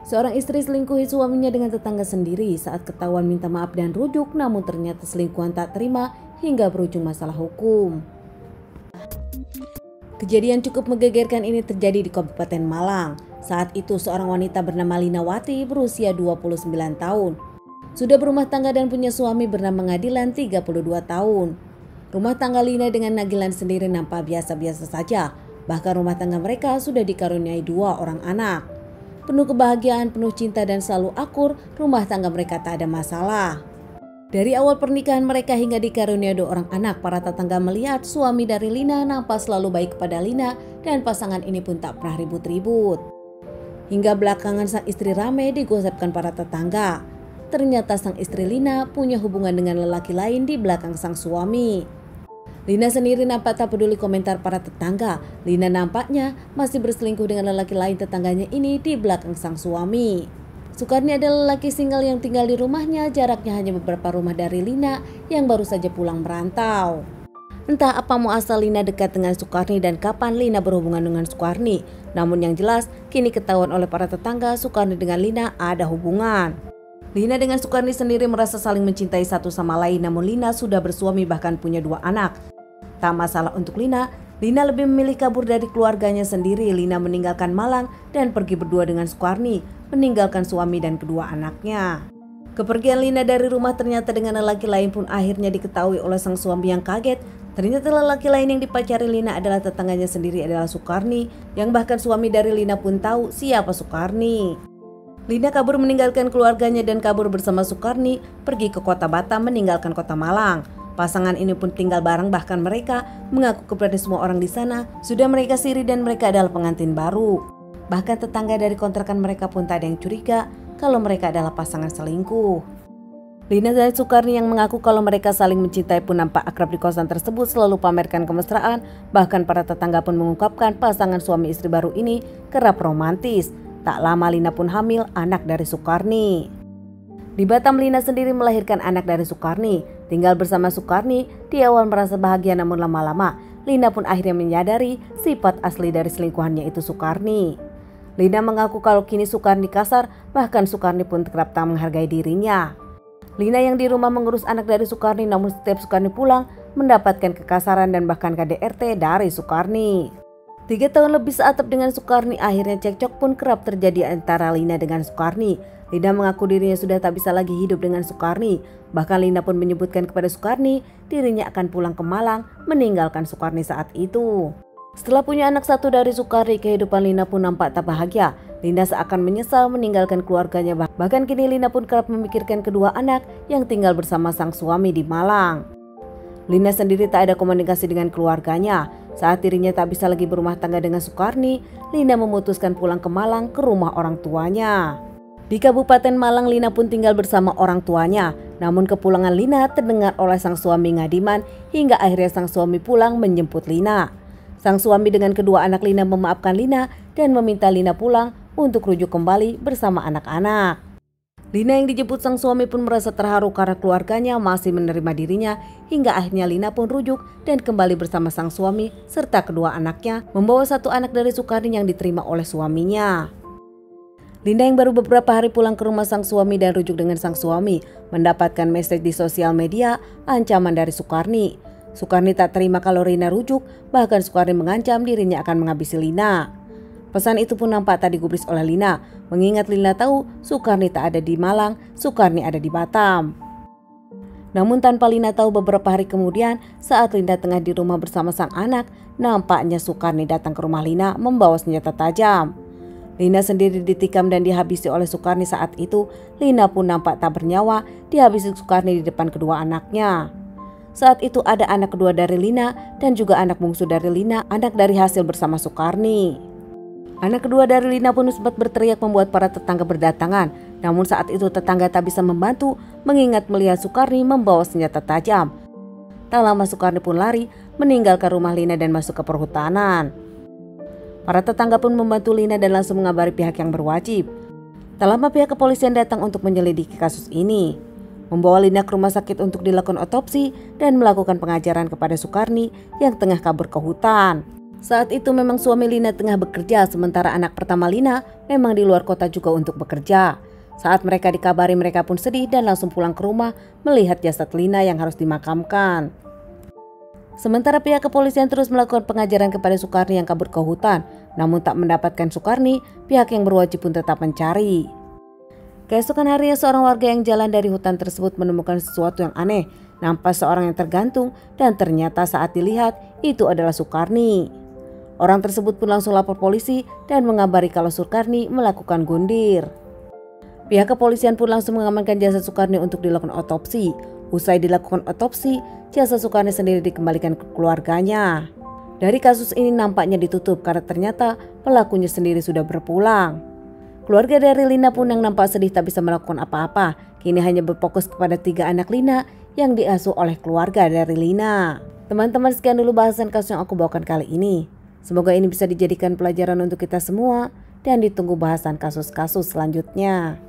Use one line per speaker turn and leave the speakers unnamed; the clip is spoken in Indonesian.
Seorang istri selingkuhi suaminya dengan tetangga sendiri saat ketahuan minta maaf dan rujuk, namun ternyata selingkuhan tak terima hingga berujung masalah hukum. Kejadian cukup menggegerkan ini terjadi di Kabupaten Malang. Saat itu seorang wanita bernama Linawati berusia 29 tahun. Sudah berumah tangga dan punya suami bernama Ngadilan 32 tahun. Rumah tangga Lina dengan Nagilan sendiri nampak biasa-biasa saja. Bahkan rumah tangga mereka sudah dikaruniai 2 orang anak. Penuh kebahagiaan, penuh cinta dan selalu akur, rumah tangga mereka tak ada masalah. Dari awal pernikahan mereka hingga dikaruniai 2 orang anak, para tetangga melihat suami dari Lina nampak selalu baik kepada Lina dan pasangan ini pun tak pernah ribut-ribut. Hingga belakangan sang istri ramai digosipkan para tetangga. Ternyata sang istri Lina punya hubungan dengan lelaki lain di belakang sang suami. Lina sendiri nampak tak peduli komentar para tetangga. Lina nampaknya masih berselingkuh dengan lelaki lain tetangganya ini di belakang sang suami. Sukarni adalah lelaki single yang tinggal di rumahnya, jaraknya hanya beberapa rumah dari Lina yang baru saja pulang merantau. Entah apa muasal Lina dekat dengan Sukarni dan kapan Lina berhubungan dengan Sukarni. Namun yang jelas kini ketahuan oleh para tetangga Sukarni dengan Lina ada hubungan. Lina dengan Sukarni sendiri merasa saling mencintai satu sama lain, namun Lina sudah bersuami bahkan punya 2 anak. Tak masalah untuk Lina lebih memilih kabur dari keluarganya sendiri. Lina meninggalkan Malang dan pergi berdua dengan Sukarni, meninggalkan suami dan kedua anaknya. Kepergian Lina dari rumah ternyata dengan lelaki lain pun akhirnya diketahui oleh sang suami yang kaget. Ternyata lelaki lain yang dipacari Lina adalah tetangganya sendiri, adalah Sukarni, yang bahkan suami dari Lina pun tahu siapa Sukarni. Lina kabur meninggalkan keluarganya dan kabur bersama Sukarni pergi ke kota Batam meninggalkan kota Malang. Pasangan ini pun tinggal bareng, bahkan mereka mengaku kepada semua orang di sana sudah mereka siri dan mereka adalah pengantin baru. Bahkan tetangga dari kontrakan mereka pun tak ada yang curiga kalau mereka adalah pasangan selingkuh. Lina dan Sukarni yang mengaku kalau mereka saling mencintai pun nampak akrab di kosan tersebut, selalu pamerkan kemesraan. Bahkan para tetangga pun mengungkapkan pasangan suami istri baru ini kerap romantis. Tak lama Lina pun hamil anak dari Sukarni. Di Batam Lina sendiri melahirkan anak dari Sukarni. Tinggal bersama Sukarni, di awal merasa bahagia namun lama-lama Lina pun akhirnya menyadari sifat asli dari selingkuhannya itu Sukarni. Lina mengaku kalau kini Sukarni kasar, bahkan Sukarni pun kerap tak menghargai dirinya. Lina yang di rumah mengurus anak dari Sukarni, namun setiap Sukarni pulang mendapatkan kekasaran dan bahkan KDRT dari Sukarni. 3 tahun lebih seatap dengan Sukarni, akhirnya cekcok pun kerap terjadi antara Lina dengan Sukarni. Lina mengaku dirinya sudah tak bisa lagi hidup dengan Sukarni. Bahkan Lina pun menyebutkan kepada Sukarni dirinya akan pulang ke Malang meninggalkan Sukarni saat itu. Setelah punya anak 1 dari Sukarni, kehidupan Lina pun nampak tak bahagia. Lina seakan menyesal meninggalkan keluarganya. Bahkan kini Lina pun kerap memikirkan kedua anak yang tinggal bersama sang suami di Malang. Lina sendiri tak ada komunikasi dengan keluarganya. Saat dirinya tak bisa lagi berumah tangga dengan Sukarni, Lina memutuskan pulang ke Malang ke rumah orang tuanya. Di Kabupaten Malang, Lina pun tinggal bersama orang tuanya. Namun kepulangan Lina terdengar oleh sang suami Ngadiman hingga akhirnya sang suami pulang menjemput Lina. Sang suami dengan kedua anak Lina memaafkan Lina dan meminta Lina pulang untuk rujuk kembali bersama anak-anak. Lina yang dijemput sang suami pun merasa terharu karena keluarganya masih menerima dirinya, hingga akhirnya Lina pun rujuk dan kembali bersama sang suami serta kedua anaknya, membawa 1 anak dari Sukarni yang diterima oleh suaminya. Lina yang baru beberapa hari pulang ke rumah sang suami dan rujuk dengan sang suami mendapatkan message di sosial media ancaman dari Sukarni. Sukarni tak terima kalau Lina rujuk, bahkan Sukarni mengancam dirinya akan menghabisi Lina. Pesan itu pun nampak tak digubris oleh Lina, mengingat Lina tahu Sukarni tak ada di Malang, Sukarni ada di Batam. Namun tanpa Lina tahu, beberapa hari kemudian saat Lina tengah di rumah bersama sang anak, nampaknya Sukarni datang ke rumah Lina membawa senjata tajam. Lina sendiri ditikam dan dihabisi oleh Sukarni. Saat itu Lina pun nampak tak bernyawa, dihabisi Sukarni di depan kedua anaknya. Saat itu ada anak kedua dari Lina dan juga anak bungsu dari Lina, anak dari hasil bersama Sukarni. Anak kedua dari Lina pun sempat berteriak membuat para tetangga berdatangan. Namun saat itu tetangga tak bisa membantu mengingat melihat Sukarni membawa senjata tajam. Tak lama Sukarni pun lari meninggalkan rumah Lina dan masuk ke perhutanan. Para tetangga pun membantu Lina dan langsung mengabari pihak yang berwajib. Tak lama pihak kepolisian datang untuk menyelidiki kasus ini. Membawa Lina ke rumah sakit untuk dilakukan otopsi dan melakukan pengajaran kepada Sukarni yang tengah kabur ke hutan. Saat itu memang suami Lina tengah bekerja, sementara anak pertama Lina memang di luar kota juga untuk bekerja. Saat mereka dikabari, mereka pun sedih dan langsung pulang ke rumah melihat jasad Lina yang harus dimakamkan. Sementara pihak kepolisian terus melakukan pengajaran kepada Sukarni yang kabur ke hutan, namun tak mendapatkan Sukarni, pihak yang berwajib pun tetap mencari. Keesokan harinya seorang warga yang jalan dari hutan tersebut menemukan sesuatu yang aneh. Nampak seorang yang tergantung dan ternyata saat dilihat itu adalah Sukarni. Orang tersebut pun langsung lapor polisi dan mengabari kalau Sukarni melakukan gundir. Pihak kepolisian pun langsung mengamankan jasad Sukarni untuk dilakukan otopsi. Usai dilakukan otopsi, jasad Sukarni sendiri dikembalikan ke keluarganya. Dari kasus ini nampaknya ditutup karena ternyata pelakunya sendiri sudah berpulang. Keluarga dari Lina pun yang nampak sedih tak bisa melakukan apa-apa. Kini hanya berfokus kepada 3 anak Lina yang diasuh oleh keluarga dari Lina. Teman-teman, sekian dulu bahasan kasus yang aku bawakan kali ini. Semoga ini bisa dijadikan pelajaran untuk kita semua dan ditunggu bahasan kasus-kasus selanjutnya.